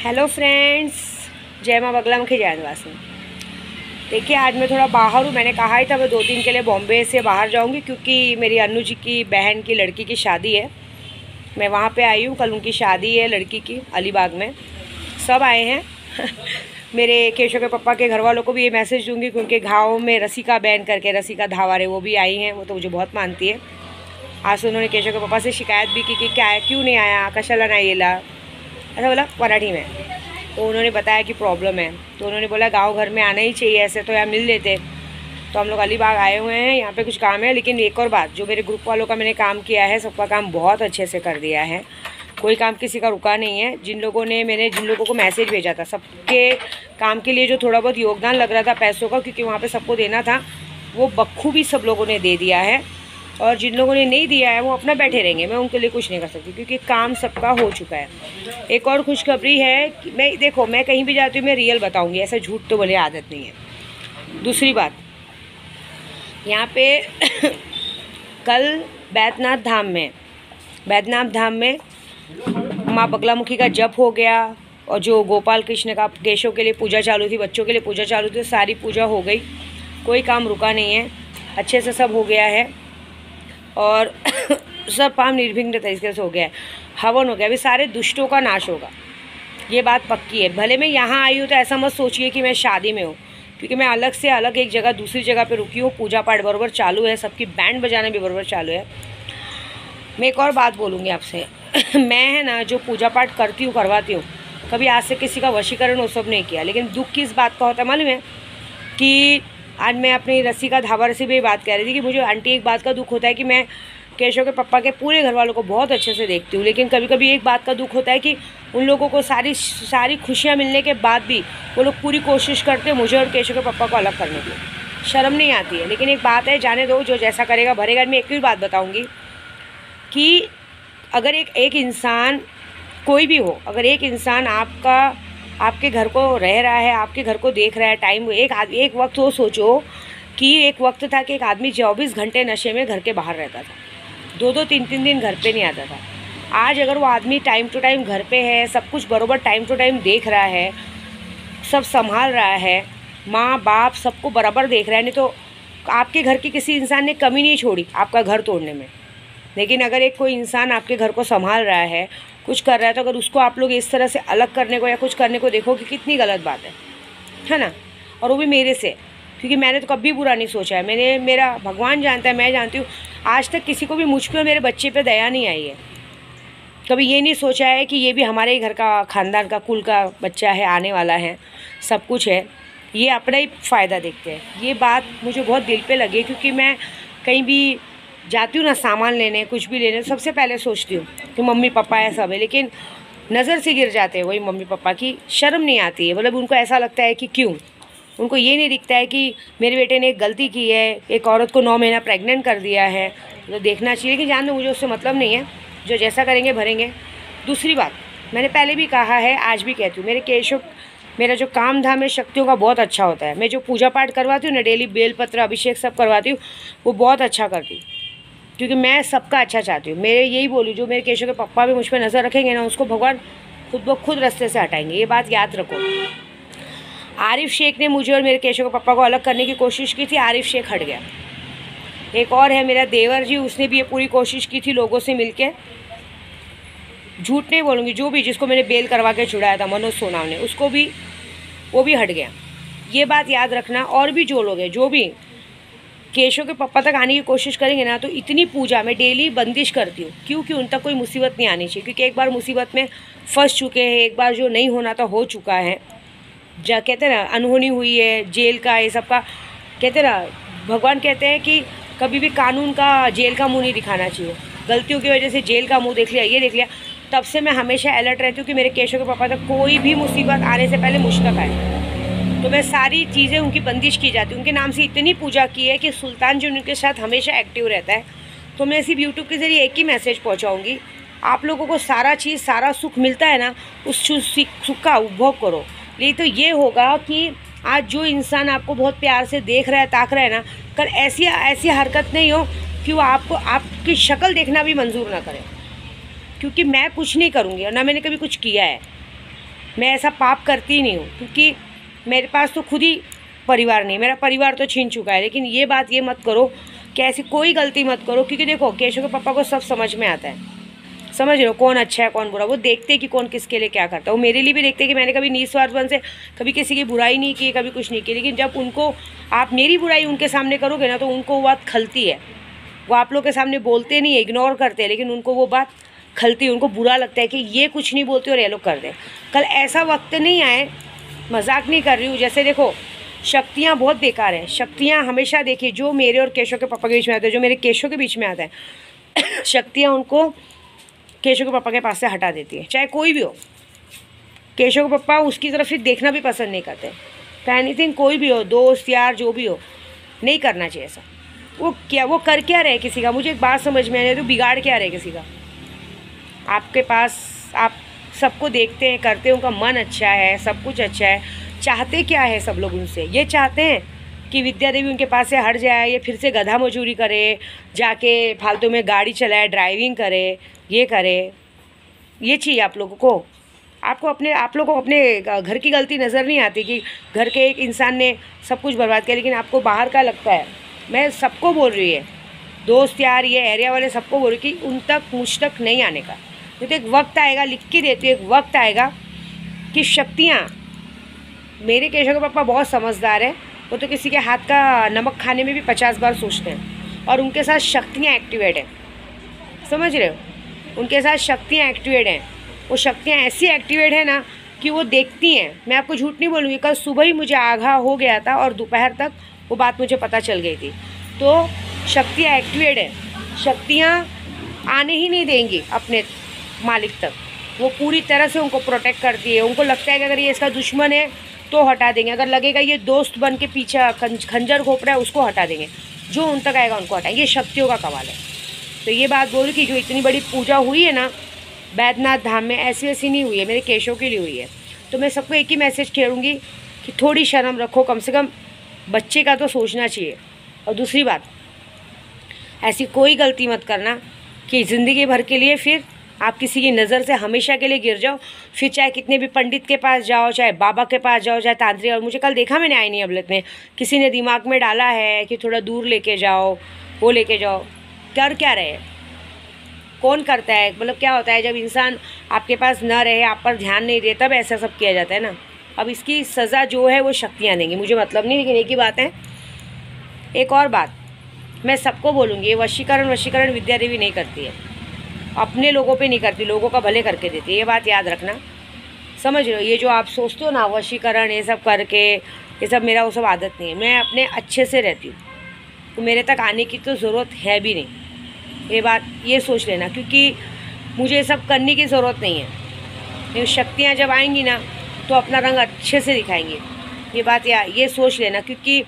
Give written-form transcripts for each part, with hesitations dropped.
Hello friends, जय माँ बगलामुखी जय आदिवासी। देखिए, आज मैं थोड़ा बाहर हूँ। मैंने कहा ही था मैं 2 दिन के लिए बॉम्बे से बाहर जाऊँगी क्योंकि मेरी अन्नू जी की बहन की लड़की की शादी है। मैं वहाँ पे आई हूँ। कल उनकी शादी है लड़की की, अलीबाग में। सब आए हैं। मेरे केशव के पापा के घर वालों को भी ये मैसेज दूँगी कि उनके गाँव में रसिका बहन करके रसिका धावारे वो भी आई हैं। वो तो मुझे बहुत मानती है। आज तो उन्होंने केशव के पापा से शिकायत भी की कि क्या है, क्यों नहीं आया, कशाला ना येला, ऐसा बोला मराठी में। तो उन्होंने बताया कि प्रॉब्लम है। तो उन्होंने बोला गांव घर में आना ही चाहिए, ऐसे तो यहाँ मिल लेते। तो हम लोग अलीबाग आए हुए हैं, यहाँ पे कुछ काम है। लेकिन एक और बात, जो मेरे ग्रुप वालों का मैंने काम किया है, सबका काम बहुत अच्छे से कर दिया है। कोई काम किसी का रुका नहीं है। जिन लोगों को मैसेज भेजा था, सबके काम के लिए जो थोड़ा बहुत योगदान लग रहा था पैसों का, क्योंकि वहाँ पर सबको देना था, वो बखूबी सब लोगों ने दे दिया है। और जिन लोगों ने नहीं दिया है वो अपना बैठे रहेंगे। मैं उनके लिए कुछ नहीं कर सकती क्योंकि काम सबका हो चुका है। एक और खुशखबरी है कि मैं कहीं भी जाती हूँ मैं रियल बताऊँगी, ऐसा झूठ तो बोले आदत नहीं है। दूसरी बात, यहाँ पे कल बैद्यनाथ धाम में माँ बगलामुखी का जप हो गया। और जो गोपाल कृष्ण का केशव के लिए पूजा चालू थी, बच्चों के लिए पूजा चालू थी, सारी पूजा हो गई। कोई काम रुका नहीं है, अच्छे से सब हो गया है। और सब काम निर्विघ्न तरीके से हो गया है। हवन हो गया। अभी सारे दुष्टों का नाश होगा, ये बात पक्की है। भले मैं यहाँ आई हूँ तो ऐसा मत सोचिए कि मैं शादी में हूँ, क्योंकि मैं अलग से अलग एक जगह दूसरी जगह पे रुकी हूँ। पूजा पाठ बराबर चालू है, सबकी बैंड बजाना भी बराबर चालू है। मैं एक और बात बोलूँगी आपसे। मैं है ना, जो पूजा पाठ करती हूँ करवाती हूँ, कभी आज से किसी का वशीकरण वो सब नहीं किया। लेकिन दुख किस बात का होता है मालूम है? कि आज मैं अपनी रसिका धावारे से भी बात कर रही थी कि मुझे आंटी एक बात का दुख होता है कि मैं केशव के पापा के पूरे घर वालों को बहुत अच्छे से देखती हूँ, लेकिन कभी कभी एक बात का दुख होता है कि उन लोगों को सारी खुशियाँ मिलने के बाद भी वो लोग पूरी कोशिश करते हैं मुझे और केशव के पापा को अलग करने की। शर्म नहीं आती है। लेकिन एक बात है, जाने दो, जो जैसा करेगा भरेगा। मैं एक ही बात बताऊँगी कि अगर एक इंसान कोई भी हो, अगर एक इंसान आपके घर को रह रहा है, आपके घर को देख रहा है, टाइम एक वक्त वो सोचो कि एक वक्त था कि एक आदमी 24 घंटे नशे में घर के बाहर रहता था, 2-2 3-3 दिन घर पे नहीं आता था। आज अगर वो आदमी टाइम टू टाइम घर पे है, सब कुछ बरोबर टाइम टू टाइम देख रहा है, सब संभाल रहा है, माँ बाप सबको बराबर देख रहा है, नहीं तो आपके घर के किसी इंसान ने कमी नहीं छोड़ी आपका घर तोड़ने में। लेकिन अगर एक कोई इंसान आपके घर को संभाल रहा है, कुछ कर रहा है, तो अगर उसको आप लोग इस तरह से अलग करने को या कुछ करने को देखो कि कितनी गलत बात है ना। और वो भी मेरे से, क्योंकि मैंने तो कभी बुरा नहीं सोचा है। मेरा भगवान जानता है, मैं जानती हूँ, आज तक किसी को भी मुझ पे मेरे बच्चे पे दया नहीं आई है। कभी ये नहीं सोचा है कि ये भी हमारे ही घर का, खानदान का, कुल का बच्चा है, आने वाला है, सब कुछ है, ये अपना ही फ़ायदा देखते हैं। ये बात मुझे बहुत दिल पे लगी, क्योंकि मैं कहीं भी जाती हूँ ना सामान लेने, कुछ भी लेने, सबसे पहले सोचती हूँ कि मम्मी पापा है, सब है। लेकिन नज़र से गिर जाते हैं वही मम्मी पापा की। शर्म नहीं आती है। मतलब उनको ऐसा लगता है कि क्यों, उनको ये नहीं दिखता है कि मेरे बेटे ने एक गलती की है, एक औरत को 9 महीना प्रेग्नेंट कर दिया है, तो देखना चाहिए। कि जान दो, मुझे उससे मतलब नहीं है, जो जैसा करेंगे भरेंगे। दूसरी बात, मैंने पहले भी कहा है, आज भी कहती हूँ, मेरा जो काम धाम है शक्तियों का बहुत अच्छा होता है। मैं जो पूजा पाठ करवाती हूँ ना, डेली बेलपत्र अभिषेक सब करवाती हूँ, वो बहुत अच्छा करती हूँ, क्योंकि मैं सबका अच्छा चाहती हूँ। मेरे यही बोलूँ, जो मेरे केशव के पापा भी मुझ पर नज़र रखेंगे ना, उसको भगवान खुद ब खुद रास्ते से हटाएंगे। ये बात याद रखो। आरिफ शेख ने मुझे और मेरे केशव के पापा को अलग करने की कोशिश की थी, आरिफ शेख हट गया। एक और है मेरा देवर जी, उसने भी ये पूरी कोशिश की थी लोगों से मिलके। झूठ नहीं बोलूँगी, जो भी जिसको मैंने बेल करवा के छुड़ाया था, मनोज सोनाव ने, वो भी हट गया। ये बात याद रखना। और भी जो लोग हैं, जो भी केशव के पापा तक आने की कोशिश करेंगे ना, तो इतनी पूजा मैं डेली बंदिश करती हूँ, क्योंकि उन तक कोई मुसीबत नहीं आनी चाहिए। क्योंकि एक बार मुसीबत में फंस चुके हैं, एक बार जो नहीं होना था हो चुका है। कहते हैं ना, अनहोनी हुई है, जेल का, ये सब का, कहते हैं ना, भगवान कहते हैं कि कभी भी कानून का जेल का मुँह नहीं दिखाना चाहिए। गलतियों की वजह से जेल का मुँह देख लिया, ये देख लिया, तब से मैं हमेशा अलर्ट रहती हूँ कि मेरे केशव के पापा तक कोई भी मुसीबत आने से पहले मुश्किल आए, तो मैं सारी चीज़ें उनकी बंदिश की जाती है। उनके नाम से इतनी पूजा की है कि सुल्तान जी उनके साथ हमेशा एक्टिव रहता है। तो मैं सिर्फ यूट्यूब के ज़रिए एक ही मैसेज पहुंचाऊंगी, आप लोगों को सारा चीज़, सारा सुख मिलता है ना, उस सुख का उपभोग करो। नहीं तो ये होगा कि आज जो इंसान आपको बहुत प्यार से देख रहा है, ताक रहा है ना, कल ऐसी हरकत नहीं हो कि वो आपको आपकी शक्ल देखना भी मंजूर ना करे। क्योंकि मैं कुछ नहीं करूँगी और ना मैंने कभी कुछ किया है। मैं ऐसा पाप करती ही नहीं हूँ, क्योंकि मेरे पास तो खुद ही परिवार नहीं, मेरा परिवार तो छीन चुका है। लेकिन ये बात ये मत करो कि ऐसी कोई गलती मत करो, क्योंकि देखो केशव के पापा को सब समझ में आता है, समझ रहे हो, कौन अच्छा है कौन बुरा। वो देखते हैं कि कौन किसके लिए क्या करता है। वो मेरे लिए भी देखते हैं कि मैंने कभी निस्वार्थ मन से कभी किसी की बुराई नहीं की, कभी कुछ नहीं की। लेकिन जब उनको आप मेरी बुराई उनके सामने करोगे ना, तो उनको वो बात खलती है। वो आप लोग के सामने बोलते नहीं, इग्नोर करते हैं, लेकिन उनको वो बात खलती है। उनको बुरा लगता है कि ये कुछ नहीं बोलते और ये लोग कर दें। कल ऐसा वक्त नहीं आए, मजाक नहीं कर रही हूँ, जैसे देखो शक्तियाँ बहुत बेकार हैं। शक्तियाँ हमेशा देखिए, जो मेरे और केशव के पापा के बीच में आता है, जो मेरे केशव के बीच में आता है शक्तियाँ उनको केशव के पापा के पास से हटा देती है, चाहे कोई भी हो। केशव के पापा उसकी तरफ फिर देखना भी पसंद नहीं करते। तो एनीथिंग, कोई भी हो, दोस्त यार जो भी हो, नहीं करना चाहिए ऐसा। वो कर क्या रहे किसी का, मुझे एक बात समझ में आ रही है, तो बिगाड़ क्या रहे किसी का। आपके पास आप सबको देखते हैं, करते हैं, उनका मन अच्छा है, सब कुछ अच्छा है। चाहते क्या है सब लोग उनसे? ये चाहते हैं कि विद्या देवी उनके पास से हट जाए, ये फिर से गधा मजूरी करे, जाके फालतू में गाड़ी चलाए, ड्राइविंग करे, ये करे। ये चाहिए आप लोगों को? आप लोगों को अपने घर की गलती नज़र नहीं आती कि घर के एक इंसान ने सब कुछ बर्बाद किया, लेकिन आपको बाहर का लगता है। मैं सबको बोल रही है, दोस्त यार, ये एरिया वाले सबको बोल रही कि उन तक, मुझ तक नहीं आने का। नहीं तो एक वक्त आएगा, लिख के देती हूँ, एक वक्त आएगा कि शक्तियाँ, मेरे केशव के पापा बहुत समझदार है, वो तो किसी के हाथ का नमक खाने में भी 50 बार सोचते हैं। और उनके साथ शक्तियाँ एक्टिवेट हैं, समझ रहे हो, उनके साथ शक्तियाँ एक्टिवेट हैं। वो शक्तियाँ ऐसी एक्टिवेट है ना कि वो देखती हैं। मैं आपको झूठ नहीं बोलूँगी, कल सुबह ही मुझे आगाह हो गया था और दोपहर तक वो बात मुझे पता चल गई थी। तो शक्तियाँ एक्टिवेट है, शक्तियाँ आने ही नहीं देंगी अपने मालिक तक। वो पूरी तरह से उनको प्रोटेक्ट करती है। उनको लगता है कि अगर ये इसका दुश्मन है तो हटा देंगे, अगर लगेगा ये दोस्त बन के पीछे खंजर घोप रहा है उसको हटा देंगे, जो उन तक आएगा उनको हटाएंगे। ये शक्तियों का कमाल है। तो ये बात बोल कि जो इतनी बड़ी पूजा हुई है ना बैद्यनाथ धाम में, ऐसी वैसी नहीं हुई है, मेरे केशव के लिए हुई है। तो मैं सबको एक ही मैसेज खेलूँगी कि थोड़ी शर्म रखो, कम से कम बच्चे का तो सोचना चाहिए। और दूसरी बात, ऐसी कोई गलती मत करना कि ज़िंदगी भर के लिए फिर आप किसी की नज़र से हमेशा के लिए गिर जाओ। फिर चाहे कितने भी पंडित के पास जाओ, चाहे बाबा के पास जाओ, चाहे तांत्रिक। और मुझे कल देखा मैंने आईनी अबलत में, किसी ने दिमाग में डाला है कि थोड़ा दूर लेके जाओ, वो लेके जाओ। कर क्या रहे, कौन करता है? मतलब क्या होता है जब इंसान आपके पास न रहे, आप पर ध्यान नहीं दे, तब ऐसा सब किया जाता है ना। अब इसकी सज़ा जो है वो शक्तियाँ देंगी, मुझे मतलब नहीं। लेकिन एक ही बात है, एक और बात मैं सबको बोलूँगी, ये वशीकरण विद्या देवी नहीं करती है, अपने लोगों पे नहीं करती, लोगों का भले करके देती है। ये बात याद रखना, समझ रहे हो। ये जो आप सोचते हो ना वशीकरण ये सब करके, ये सब मेरा वो सब आदत नहीं है। मैं अपने अच्छे से रहती हूँ, तो मेरे तक आने की तो ज़रूरत है भी नहीं। ये बात ये सोच लेना, क्योंकि मुझे ये सब करने की ज़रूरत नहीं है। ये शक्तियाँ जब आएंगी ना तो अपना रंग अच्छे से दिखाएंगी। ये बात ये सोच लेना, क्योंकि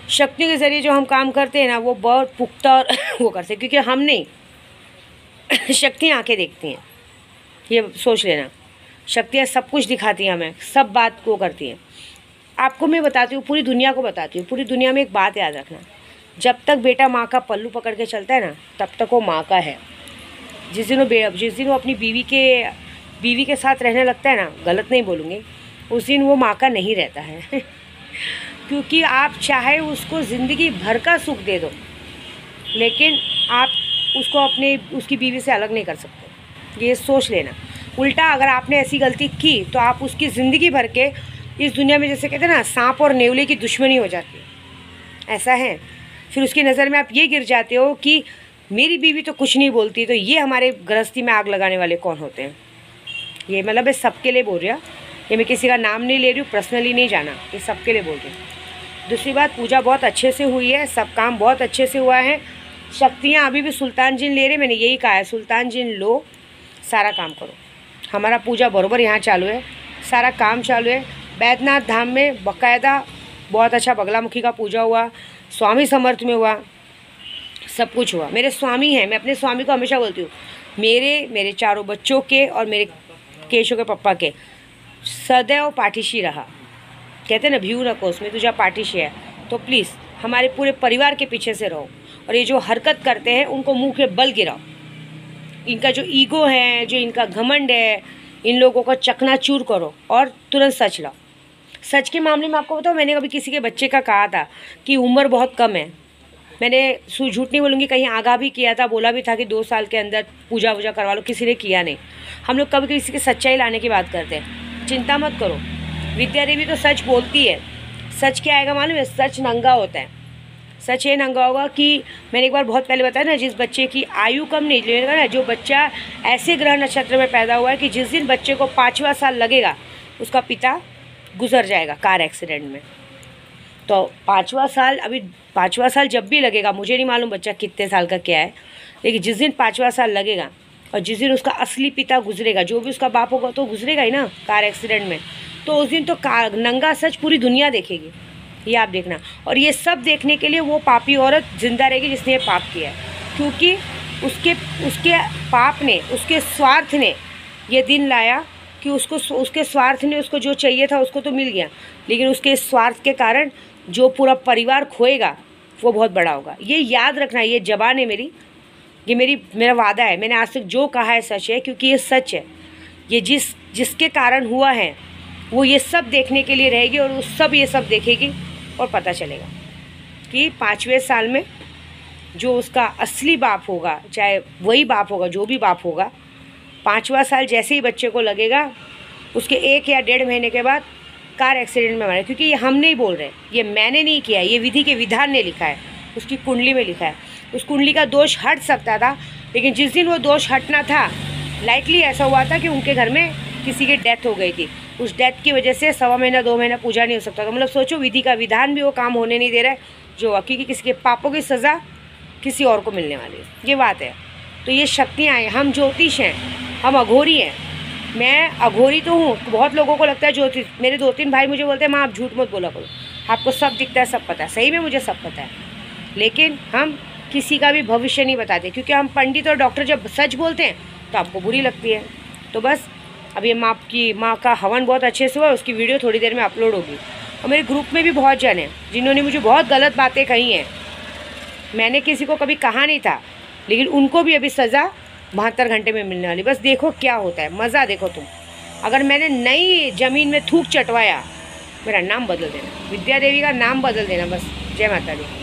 शक्तियों के ज़रिए जो हम काम करते हैं ना वो बहुत पुख्ता और वो करते हैं, क्योंकि हम नहीं, शक्तियाँ आके देखती हैं। ये सोच लेना, शक्तियाँ सब कुछ दिखाती हैं हमें, सब बात को करती हैं। आपको मैं बताती हूँ, पूरी दुनिया को बताती हूँ। पूरी दुनिया में एक बात याद रखना, जब तक बेटा माँ का पल्लू पकड़ के चलता है ना, तब तक वो माँ का है। जिस दिन वो अपनी बीवी के साथ रहने लगता है ना, गलत नहीं बोलूँगी, उस दिन वो माँ का नहीं रहता है। क्योंकि आप चाहे उसको ज़िंदगी भर का सुख दे दो, लेकिन आप उसको उसकी बीवी से अलग नहीं कर सकते। ये सोच लेना। उल्टा अगर आपने ऐसी गलती की तो आप उसकी ज़िंदगी भर के इस दुनिया में, जैसे कहते हैं ना, सांप और नेवले की दुश्मनी हो जाती है, ऐसा है। फिर उसकी नज़र में आप ये गिर जाते हो कि मेरी बीवी तो कुछ नहीं बोलती, तो ये हमारे गृहस्थी में आग लगाने वाले कौन होते हैं। ये मतलब मैं सबके लिए बोल रही हूँ, ये मैं किसी का नाम नहीं ले रही हूँ, पर्सनली नहीं जाना, ये सबके लिए बोल रही हूँ। दूसरी बात, पूजा बहुत अच्छे से हुई है, सब काम बहुत अच्छे से हुआ है। शक्तियाँ अभी भी सुल्तान जिन ले रहे, मैंने यही कहा है, सुल्तान जिन लो, सारा काम करो। हमारा पूजा बराबर यहाँ चालू है, सारा काम चालू है। बैद्यनाथ धाम में बाकायदा बहुत अच्छा बगलामुखी का पूजा हुआ, स्वामी समर्थ में हुआ, सब कुछ हुआ। मेरे स्वामी हैं, मैं अपने स्वामी को हमेशा बोलती हूँ, मेरे चारों बच्चों के और मेरे केशव के पप्पा के सदैव पाठीशी रहा। कहते हैं ना, भ्यू रखो उसमें तुझा पाठीशी है, तो प्लीज़ हमारे पूरे परिवार के पीछे से रहो। और ये जो हरकत करते हैं उनको मुंह के बल गिराओ। इनका जो ईगो है, जो इनका घमंड है, इन लोगों को चकनाचूर करो और तुरंत सच लाओ। सच के मामले में आपको बताओ, मैंने कभी किसी के बच्चे का कहा था कि उम्र बहुत कम है, मैंने झूठ नहीं बोलूँगी, कहीं आगाह भी किया था, बोला भी था कि 2 साल के अंदर पूजा वूजा करवा लो, किसी ने किया नहीं। हम लोग कभी किसी की सच्चाई लाने की बात करते हैं। चिंता मत करो, विद्या देवी तो सच बोलती है। सच क्या आएगा मालूम है? सच नंगा होता है। सच ये नंगा होगा कि मैंने एक बार बहुत पहले बताया ना, जिस बच्चे की आयु कम नहीं लेगा ना, जो बच्चा ऐसे ग्रह नक्षत्र में पैदा हुआ है कि जिस दिन बच्चे को 5वां साल लगेगा उसका पिता गुजर जाएगा कार एक्सीडेंट में। तो 5वां साल, अभी 5वां साल जब भी लगेगा, मुझे नहीं मालूम बच्चा कितने साल का क्या है, लेकिन जिस दिन 5वां साल लगेगा और जिस दिन उसका असली पिता गुजरेगा, जो भी उसका बाप होगा तो गुजरेगा ही ना कार एक्सीडेंट में, तो उस दिन तो नंगा सच पूरी दुनिया देखेगी। ये आप देखना। और ये सब देखने के लिए वो पापी औरत जिंदा रहेगी जिसने ये पाप किया है, क्योंकि उसके पाप ने, उसके स्वार्थ ने ये दिन लाया कि उसके स्वार्थ ने उसको जो चाहिए था उसको तो मिल गया, लेकिन उसके स्वार्थ के कारण जो पूरा परिवार खोएगा वो बहुत बड़ा होगा। ये याद रखना। ये ज़बान है मेरी, ये मेरा वादा है। मैंने आज तक जो कहा है सच है, क्योंकि ये सच है। ये जिसके कारण हुआ है वो ये सब देखने के लिए रहेगी और ये सब देखेगी और पता चलेगा कि 5वें साल में जो उसका असली बाप होगा, चाहे वही बाप होगा, जो भी बाप होगा, 5वां साल जैसे ही बच्चे को लगेगा उसके 1 या 1.5 महीने के बाद कार एक्सीडेंट में मरा। क्योंकि ये हम नहीं बोल रहे, ये मैंने नहीं किया, ये विधि के विधान ने लिखा है, उसकी कुंडली में लिखा है। उस कुंडली का दोष हट सकता था, लेकिन जिस दिन वो दोष हटना था, लाइकली ऐसा हुआ था कि उनके घर में किसी की डेथ हो गई थी। उस डेथ की वजह से 1.25 महीना 2 महीना पूजा नहीं हो सकता। तो मतलब सोचो, विधि का विधान भी वो काम होने नहीं दे रहा है जो, क्योंकि किसी के पापों की सज़ा किसी और को मिलने वाली है, ये बात है। तो ये शक्तियाँ हैं। हम ज्योतिष हैं, हम अघोरी हैं। मैं अघोरी तो हूँ, बहुत लोगों को लगता है ज्योतिष। मेरे 2-3 भाई मुझे बोलते हैं माँ आप झूठ मत बोला करो, आपको सब दिखता है, सब पता है। सही में मुझे सब पता है, लेकिन हम किसी का भी भविष्य नहीं बताते, क्योंकि हम पंडित और डॉक्टर जब सच बोलते हैं तो आपको बुरी लगती है। तो बस अब ये माँ का हवन बहुत अच्छे से हुआ, उसकी वीडियो थोड़ी देर में अपलोड होगी। और मेरे ग्रुप में भी बहुत जन हैं जिन्होंने मुझे बहुत गलत बातें कही हैं। मैंने किसी को कभी कहा नहीं था, लेकिन उनको भी अभी सज़ा 72 घंटे में मिलने वाली। बस देखो क्या होता है, मज़ा देखो तुम। अगर मैंने नई ज़मीन में थूक चटवाया, मेरा नाम बदल देना, विद्या देवी का नाम बदल देना बस। जय माता दी।